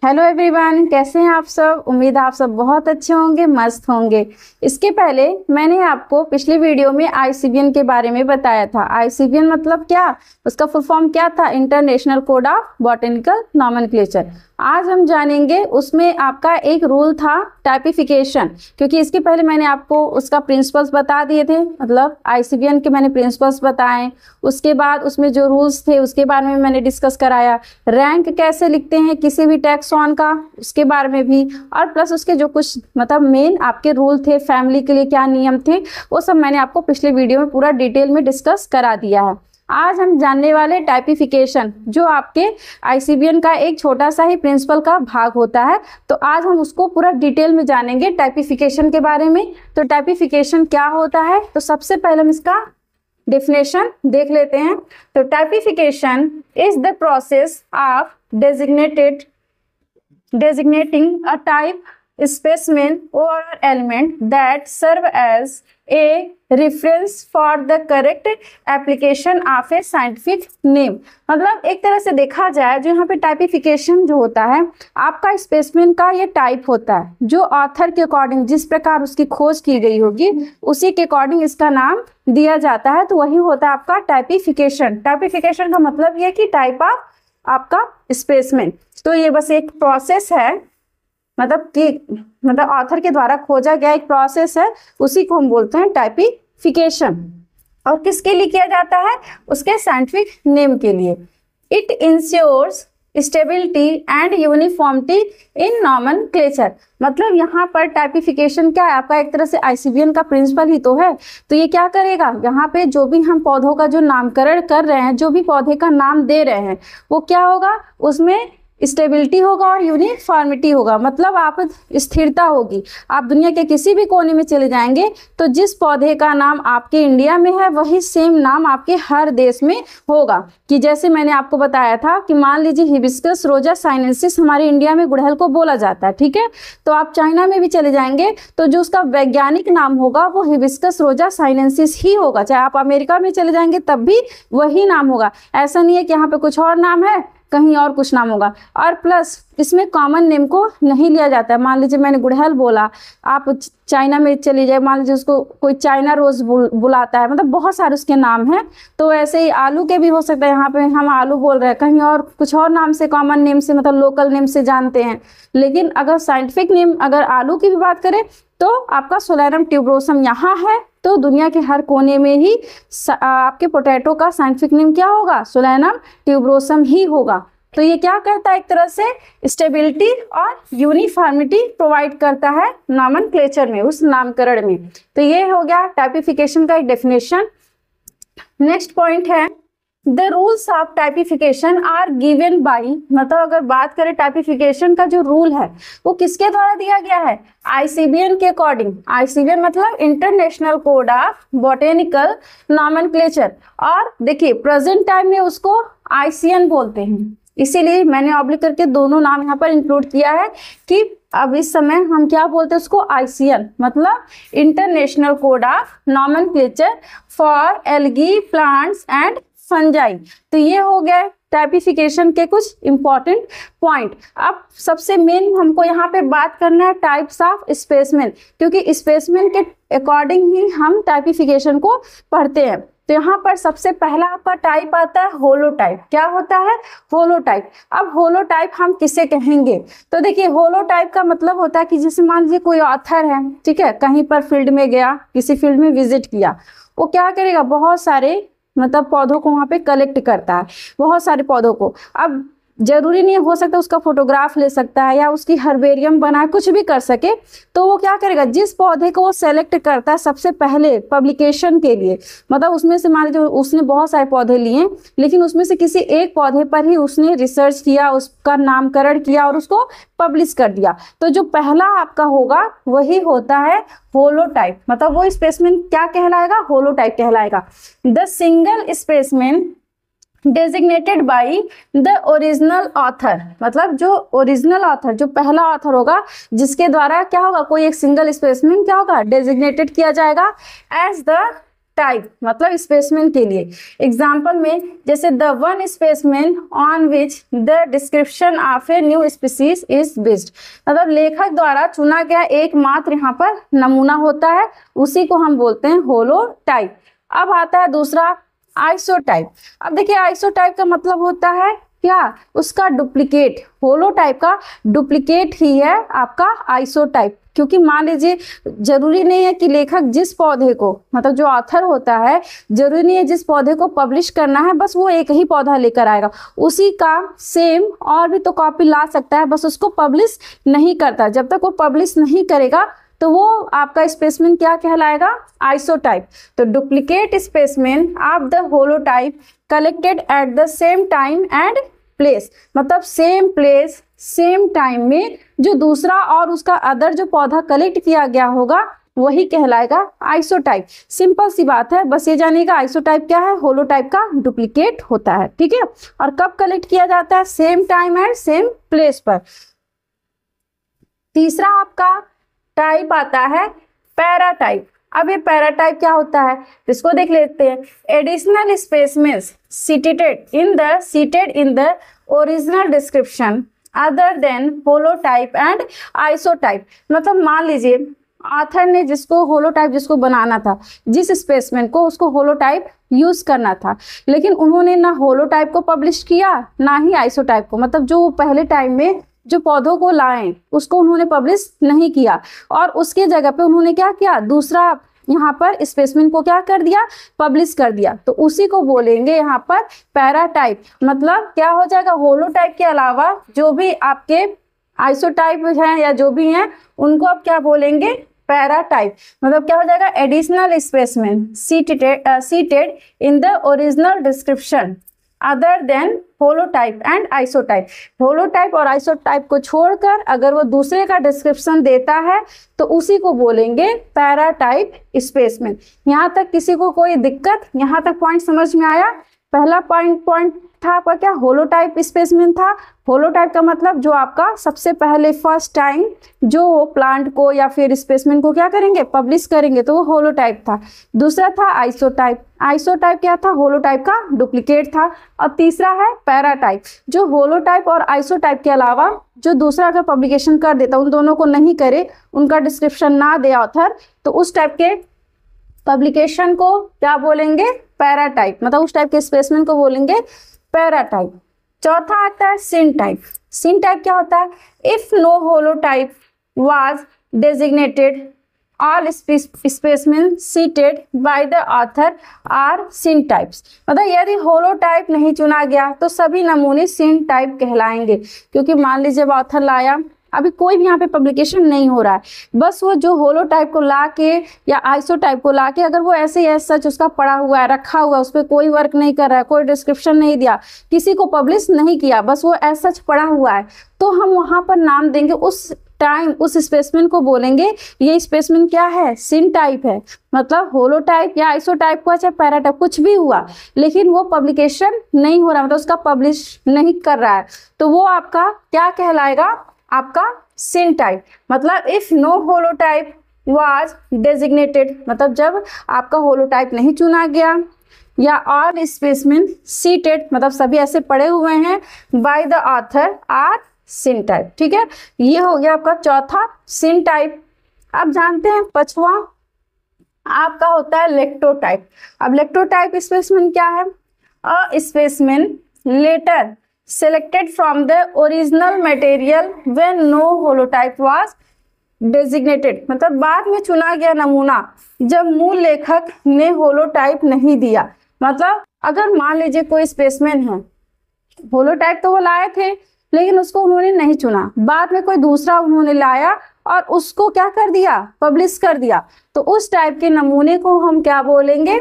Hello everyone, कैसे हैं आप सब। उम्मीद है आप सब बहुत अच्छे होंगे, मस्त होंगे। इसके पहले मैंने आपको पिछली वीडियो में आईसीबीएन के बारे में बताया था। आईसीबीएन मतलब क्या, उसका फुल फॉर्म क्या था, international code of botanical nomenclature. आज हम जानेंगे उसमें आपका एक रूल था टाइपिफिकेशन, क्योंकि इसके पहले मैंने आपको उसका प्रिंसिपल्स बता दिए थे, मतलब आईसीबीएन के मैंने प्रिंसिपल्स बताए। उसके बाद उसमें जो रूल्स थे उसके बारे में मैंने डिस्कस कराया। रैंक कैसे लिखते हैं किसी भी टैक्सॉन का, उसके बारे में भी, और प्लस उसके जो कुछ मतलब मेन आपके रूल थे, फैमिली के लिए क्या नियम थे, वो सब मैंने आपको पिछले वीडियो में पूरा डिटेल में डिस्कस करा दिया है। आज हम जानने वाले टाइपिफिकेशन, जो आपके आईसीबीएन का एक छोटा सा ही प्रिंसिपल का भाग होता है। तो आज हम उसको पूरा डिटेल में जानेंगे टाइपिफिकेशन के बारे में। तो टाइपिफिकेशन क्या होता है, तो सबसे पहले हम इसका डेफिनेशन देख लेते हैं। तो typification is the process of designating a type, specimen or element that serve as a reference for the correct application of a scientific name। मतलब एक तरह से देखा जाए, जो यहाँ पे टाइपिफिकेशन जो होता है, आपका स्पेसिमेन का ये टाइप होता है, जो ऑथर के अकॉर्डिंग जिस प्रकार उसकी खोज की गई होगी उसी के अकॉर्डिंग इसका नाम दिया जाता है। तो वही होता है आपका टाइपिफिकेशन। टाइपिफिकेशन का मतलब ये कि टाइप ऑफ आपका स्पेसिमेन। तो ये बस एक प्रोसेस है, मतलब ऑथर के द्वारा खोजा गया एक प्रोसेस है, उसी को हम बोलते हैं टाइपिफिकेशन। और किसके लिए किया जाता है, उसके साइंटिफिक नेम के लिए। It ensures stability and uniformity in nomenclature. मतलब यहाँ पर टाइपिफिकेशन क्या है, आपका एक तरह से आईसीबीएन का प्रिंसिपल ही तो है। तो ये क्या करेगा, यहाँ पे जो भी हम पौधों का जो नामकरण कर रहे हैं, जो भी पौधे का नाम दे रहे हैं, वो क्या होगा, उसमें स्टेबिलिटी होगा और यूनिफॉर्मिटी होगा। मतलब आप स्थिरता होगी। आप दुनिया के किसी भी कोने में चले जाएंगे तो जिस पौधे का नाम आपके इंडिया में है वही सेम नाम आपके हर देश में होगा। कि जैसे मैंने आपको बताया था कि मान लीजिए हिबिस्कस रोजा साइनेंसिस हमारे इंडिया में गुड़हल को बोला जाता है, ठीक है। तो आप चाइना में भी चले जाएंगे तो जो उसका वैज्ञानिक नाम होगा वो हिबिस्कस रोजा साइनेंसिस ही होगा। चाहे आप अमेरिका में चले जाएंगे तब भी वही नाम होगा। ऐसा नहीं है कि यहाँ पे कुछ और नाम है, कहीं और कुछ नाम होगा। और प्लस इसमें कॉमन नेम को नहीं लिया जाता है। मान लीजिए मैंने गुड़हल बोला, आप चाइना में चली जाए, मान लीजिए उसको कोई चाइना रोज बुलाता है, मतलब बहुत सारे उसके नाम हैं। तो ऐसे ही आलू के भी हो सकता है, यहाँ पे हम आलू बोल रहे हैं, कहीं और कुछ और नाम से, कॉमन नेम से, मतलब लोकल नेम से जानते हैं। लेकिन अगर साइंटिफिक नेम अगर आलू की भी बात करें तो आपका सोलैनम ट्यूबरोसम यहाँ है, तो दुनिया के हर कोने में ही आपके पोटैटो का साइंटिफिक नेम क्या होगा, सोलैनम ट्यूबरोसम ही होगा। तो ये क्या करता है, एक तरह से स्टेबिलिटी और यूनिफॉर्मिटी प्रोवाइड करता है नॉमेनक्लेचर में, उस नामकरण में। तो ये हो गया टाइपिफिकेशन का एक डेफिनेशन। नेक्स्ट पॉइंट है the rules of typification are given by. मतलब अगर बात करें टाइपिफिकेशन का जो रूल है वो किसके द्वारा दिया गया है, आईसीबीएन के अकॉर्डिंग। आईसीबीएन मतलब international code of botanical nomenclature. और देखिए प्रेजेंट टाइम में उसको आईसीएन बोलते हैं, इसीलिए मैंने ऑब्लिक करके दोनों नाम यहाँ पर इंक्लूड किया है कि अब इस समय हम क्या बोलते हैं उसको, आईसीएन, मतलब international code of nomenclature for algae plants and fungi. तो ये हो गया टाइपिफिकेशन के कुछ इंपॉर्टेंट पॉइंट। अब सबसे मेन हमको यहाँ पे बात करना है टाइप्स ऑफ स्पेसिमेन, क्योंकि स्पेसिमेन के अकॉर्डिंग ही हम टाइपिफिकेशन को पढ़ते हैं। तो यहाँ पर सबसे पहला आपका टाइप आता है होलोटाइप। क्या होता है, होलोटाइप। अब होलोटाइप हम किसे कहेंगे, तो देखिए होलोटाइप का मतलब होता है कि जैसे मान लीजिए कोई ऑथर है, ठीक है, कहीं पर फील्ड में गया, किसी फील्ड में विजिट किया, वो क्या करेगा, बहुत सारे मतलब पौधों को वहां पे कलेक्ट करता है, बहुत सारे पौधों को। अब जरूरी नहीं हो सकता उसका फोटोग्राफ ले सकता है या उसकी हर्बेरियम बनाए, कुछ भी कर सके। तो वो क्या करेगा, जिस पौधे को वो सेलेक्ट करता है सबसे पहले पब्लिकेशन के लिए, मतलब उसमें से मान लीजिए उसने बहुत सारे पौधे लिए, लेकिन उसमें से किसी एक पौधे पर ही उसने रिसर्च किया, उसका नामकरण किया और उसको पब्लिश कर दिया। तो जो पहला आपका होगा वही होता है होलोटाइप। मतलब वो स्पेसिमेन क्या कहलाएगा, होलोटाइप कहलाएगा। The single specimen designated by the original author. मतलब जो ओरिजिनल ऑथर, जो पहला ऑथर होगा, जिसके द्वारा क्या होगा, कोई एक सिंगल स्पेसिमेन क्या होगा, डेजिग्नेटेड किया जाएगा एज द टाइप मतलब स्पेसमेन के लिए। एग्जाम्पल में जैसे the one specimen on which the description of a new species is based, मतलब लेखक द्वारा चुना गया एकमात्र यहाँ पर नमूना होता है, उसी को हम बोलते हैं होलोटाइप। अब आता है दूसरा आइसोटाइप। अब देखिए आइसोटाइप का मतलब होता है क्या, उसका डुप्लीकेट। होलोटाइप का डुप्लीकेट ही है आपका आइसोटाइप, क्योंकि मान लीजिए जरूरी नहीं है कि लेखक जिस पौधे को, मतलब जो ऑथर होता है, जरूरी नहीं है जिस पौधे को पब्लिश करना है बस वो एक ही पौधा लेकर आएगा, उसी का सेम और भी तो कॉपी ला सकता है, बस उसको पब्लिश नहीं करता। जब तक वो पब्लिश नहीं करेगा तो वो आपका स्पेसमेन क्या कहलाएगा, आइसोटाइप। तो duplicate specimen of the holotype collected at the same time and place, मतलब सेम प्लेस सेम टाइम में जो दूसरा और उसका अदर जो पौधा कलेक्ट किया गया होगा वही कहलाएगा आइसोटाइप। सिंपल सी बात है, बस ये जानिएगा आइसोटाइप क्या है, होलोटाइप का डुप्लीकेट होता है, ठीक है। और कब कलेक्ट किया जाता है, same time and same place पर। तीसरा आपका टाइप आता है पैराटाइप। अब ये पैराटाइप क्या होता है इसको देख लेते हैं। Additional specimens cited in the original description other than holotype and isotype, मतलब मान लीजिए ऑथर ने जिसको होलोटाइप जिसको बनाना था, जिस स्पेसमेन को, उसको होलोटाइप यूज करना था, लेकिन उन्होंने ना होलोटाइप को पब्लिश किया ना ही आइसोटाइप को, मतलब जो पहले टाइम में जो पौधों को लाए उसको उन्होंने पब्लिश नहीं किया, और उसके जगह पे उन्होंने क्या किया, दूसरा यहाँ पर स्पेसमेन को क्या कर दिया, पब्लिश कर दिया। तो उसी को बोलेंगे यहाँ पर पैराटाइप। मतलब क्या हो जाएगा, होलोटाइप के अलावा जो भी आपके आइसोटाइप हैं या जो भी हैं उनको आप क्या बोलेंगे, पैराटाइप। मतलब क्या हो जाएगा, additional specimen cited in the original description other than holotype and isotype. Holotype और आइसोटाइप को छोड़कर अगर वो दूसरे का डिस्क्रिप्शन देता है तो उसी को बोलेंगे पैराटाइप स्पेसमेन। यहाँ तक किसी को कोई दिक्कत, यहाँ तक पॉइंट समझ में आया। पहला पॉइंट था आपका क्या, होलोटाइप स्पेसमेन था। होलोटाइप का मतलब जो आपका सबसे पहले फर्स्ट टाइम जो प्लांट को या फिर स्पेसमेन को क्या करेंगे, पब्लिश करेंगे, तो वो होलोटाइप था। दूसरा था आइसोटाइप। आइसोटाइप क्या था, होलोटाइप का डुप्लीकेट था। और तीसरा है पैराटाइप, जो होलोटाइप और आइसोटाइप के अलावा जो दूसरा अगर पब्लिकेशन कर देता, उन दोनों को नहीं करे, उनका डिस्क्रिप्शन ना दे ऑथर, तो उस टाइप के पब्लिकेशन को क्या बोलेंगे, पैराटाइप। मतलब उस टाइप के स्पेसमेन को बोलेंगे पैराटाइप। चौथा आता है सिनटाइप। सिनटाइप क्या होता है, if no holotype was designated all specimen cited by the author are syntypes. मतलब यदि होलोटाइप नहीं चुना गया तो सभी नमूने सिनटाइप कहलाएंगे, क्योंकि मान लीजिए जब ऑथर लाया, अभी कोई भी यहाँ पे पब्लिकेशन नहीं हो रहा है, बस वो जो होलोटाइप को लाके या आइसोटाइप को लाके अगर वो ऐसे ही सच उसका पड़ा हुआ है, रखा हुआ है, उस पर कोई वर्क नहीं कर रहा है, कोई डिस्क्रिप्शन नहीं दिया, किसी को पब्लिश नहीं किया, बस वो ऐसा सच पड़ा हुआ है, तो हम वहाँ पर नाम देंगे उस टाइम, उस स्पेसमेन को बोलेंगे ये स्पेसमेन क्या है, सिनटाइप है। मतलब होलोटाइप या आइसोटाइप को, चाहे पैराटाइप कुछ भी हुआ, लेकिन वो पब्लिकेशन नहीं हो रहा, मतलब उसका पब्लिश नहीं कर रहा है, तो वो आपका क्या कहलाएगा, आपका सिनटाइप। मतलब if no holotype was designated, मतलब जब आपका होलोटाइप नहीं चुना गया, या ऑल स्पेसमेन सीटेड, मतलब सभी ऐसे पड़े हुए हैं, by the author are syntype. ठीक है, ये हो गया आपका चौथा सिनटाइप। अब जानते हैं पांचवा आपका होता है लेक्टोटाइप। अब लेक्टोटाइप स्पेसमेन क्या है, अ स्पेसमेन letter selected from the original material when no holotype was designated। मतलब बाद में चुना गया नमूना जब मूल लेखक ने होलोटाइप नहीं दिया। मतलब अगर मान लीजिए कोई स्पेसमेन है, होलोटाइप तो वो लाए थे लेकिन उसको उन्होंने नहीं चुना, बाद में कोई दूसरा उन्होंने लाया और उसको क्या कर दिया, पब्लिश कर दिया, तो उस टाइप के नमूने को हम क्या बोलेंगे,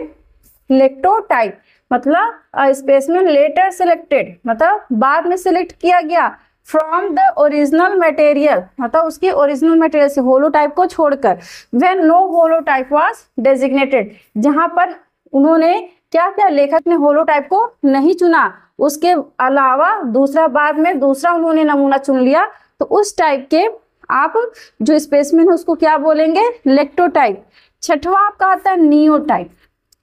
लेक्टोटाइप। मतलब स्पेसमेन लेटर सिलेक्टेड, मतलब बाद में सिलेक्ट किया गया, फ्रॉम द ओरिजिनल मटेरियल, मतलब उसकी ओरिजिनल मटेरियल से, होलोटाइप को छोड़कर, when no holotype was designated, जहां पर उन्होंने क्या किया, लेखक ने होलोटाइप को नहीं चुना, उसके अलावा दूसरा बाद में दूसरा उन्होंने नमूना चुन लिया, तो उस टाइप के आप जो स्पेसमेन है उसको क्या बोलेंगे, लेक्टोटाइप। छठवां आपका आता है नियोटाइप।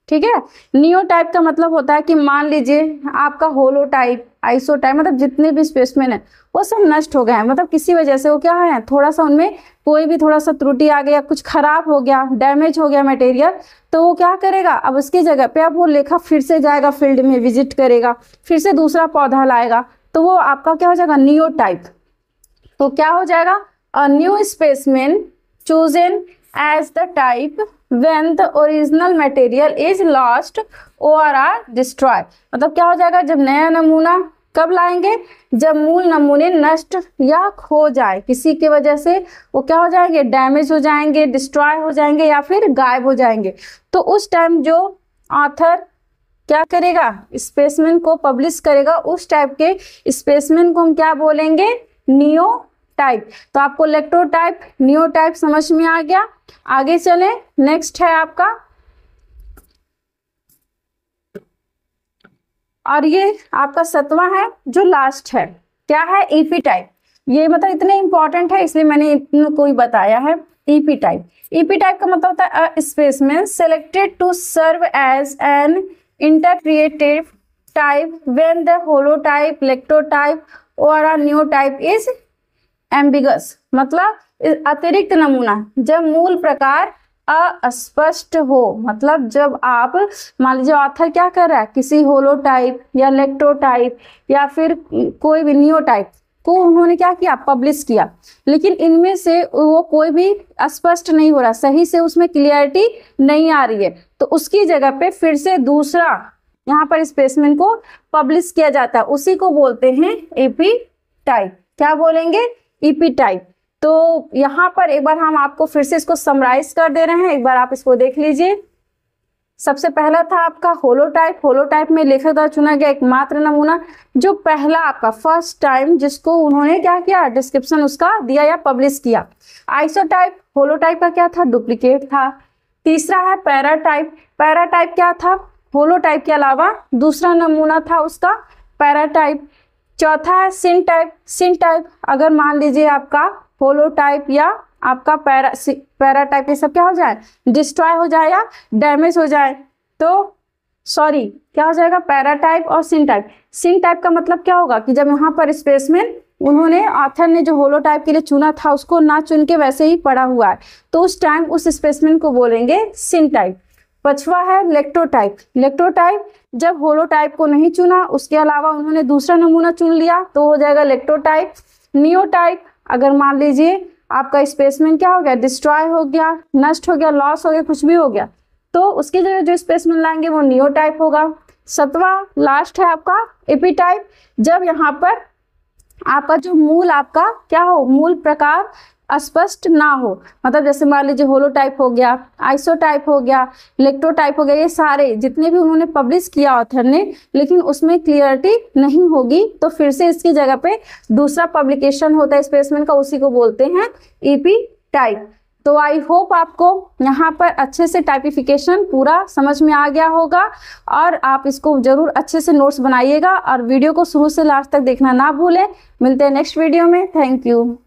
ठीक है। नियो टाइप का मतलब होता है कि मान लीजिए आपका होलो टाइप, आइसो टाइप, मतलब जितने भी स्पेसिमेन है वो सब नष्ट हो गए हैं, मतलब किसी वजह से वो क्या है, थोड़ा सा उनमें कोई भी थोड़ा सा त्रुटि आ गया, कुछ खराब हो गया, डैमेज हो गया मटेरियल, तो वो क्या करेगा, अब उसकी जगह पे अब वो लेखा फिर से जाएगा फील्ड में, विजिट करेगा, फिर से दूसरा पौधा लाएगा, तो वो आपका क्या हो जाएगा, नियो टाइप। तो क्या हो जाएगा, a new specimen chosen as the type when the original material is lost or are destroyed। मतलब क्या हो जाएगा, जब नया नमूना कब लाएंगे, जब मूल नमूने नष्ट या खो जाए, किसी की वजह से वो क्या हो जाएंगे, डैमेज हो जाएंगे, डिस्ट्रॉय हो जाएंगे या फिर गायब हो जाएंगे। तो उस टाइम जो ऑथर क्या करेगा, स्पेसिमेन को पब्लिश करेगा, उस टाइप के स्पेसिमेन को हम क्या बोलेंगे, नियो टाइप। तो आपको इलेक्ट्रोटाइप, नियो टाइप समझ में आ गया। आगे चले, नेक्स्ट है आपका, और ये आपका 7वां है जो लास्ट है, क्या है, ईपी टाइप। ये मतलब इतने इंपॉर्टेंट है इसलिए मैंने इनको ही बताया है। ईपी टाइप, ईपी टाइप का मतलब होता है specimen selected to serve as an interpretative type when the holotype, lectotype और a new type is ambiguous. मतलब अतिरिक्त नमूना जब मूल प्रकार अस्पष्ट हो, मतलब जब आप मान लीजिए ऑथर क्या कर रहा है, किसी होलोटाइप या इलेक्ट्रोटाइप या फिर कोई भी नियो टाइप को उन्होंने क्या किया, पब्लिश किया, लेकिन इनमें से वो कोई भी स्पष्ट नहीं हो रहा, सही से उसमें क्लियरिटी नहीं आ रही है, तो उसकी जगह पे फिर से दूसरा यहाँ पर स्पेसिमेन को पब्लिश किया जाता है, उसी को बोलते हैं ईपी टाइप। क्या बोलेंगे, ईपी टाइप। तो यहाँ पर एक बार हम आपको फिर से इसको समराइज कर दे रहे हैं, एक बार आप इसको देख लीजिए। सबसे पहला था आपका होलोटाइप। होलोटाइप में लेखक द्वारा चुना गया एकमात्र नमूना, जो पहला आपका फर्स्ट टाइम जिसको उन्होंने क्या किया, डिस्क्रिप्शन उसका दिया या पब्लिश किया। आइसोटाइप, होलोटाइप का क्या था, डुप्लीकेट था। तीसरा है पैराटाइप। पैराटाइप क्या था, होलोटाइप के अलावा दूसरा नमूना था उसका पैराटाइप। चौथा है सिन टाइप। सिन टाइप अगर मान लीजिए आपका होलोटाइप या आपका पैराटाइप ये सब क्या हो जाए, डिस्ट्रॉय हो जाए या डैमेज हो जाए, तो सॉरी क्या हो जाएगा, पैराटाइप और सिन टाइप। सिन टाइप का मतलब क्या होगा कि जब यहाँ पर स्पेसिमेन उन्होंने ऑथर ने जो होलोटाइप के लिए चुना था उसको ना चुन के वैसे ही पड़ा हुआ है, तो उस टाइम उस स्पेसिमेन को बोलेंगे सिन टाइप। पांचवा है इलेक्ट्रोटाइप। इलेक्ट्रोटाइप जब होलोटाइप को नहीं चुना, उसके अलावा उन्होंने दूसरा नमूना चुन लिया, तो हो जाएगा इलेक्ट्रोटाइप। नियोटाइप अगर मान लीजिए आपका स्पेसिमेन क्या हो गया, डिस्ट्रॉय हो गया, नष्ट हो गया, लॉस हो गया, कुछ भी हो गया, तो उसकी जगह जो स्पेसिमेन लाएंगे वो नियोटाइप होगा। 7वां लास्ट है आपका एपीटाइप। जब यहाँ पर आपका जो मूल आपका क्या हो, मूल प्रकार अस्पष्ट ना हो, मतलब जैसे मान लीजिए होलोटाइप हो गया, आइसोटाइप हो गया, इलेक्ट्रोटाइप हो गया, ये सारे जितने भी उन्होंने पब्लिश किया ऑथर ने, लेकिन उसमें क्लियरिटी नहीं होगी, तो फिर से इसकी जगह पे दूसरा पब्लिकेशन होता है स्पेसिमेन का, उसी को बोलते हैं ईपी टाइप। तो आई होप आपको यहाँ पर अच्छे से टाइपिफिकेशन पूरा समझ में आ गया होगा, और आप इसको जरूर अच्छे से नोट्स बनाइएगा, और वीडियो को शुरू से लास्ट तक देखना ना भूलें। मिलते हैं नेक्स्ट वीडियो में। Thank you.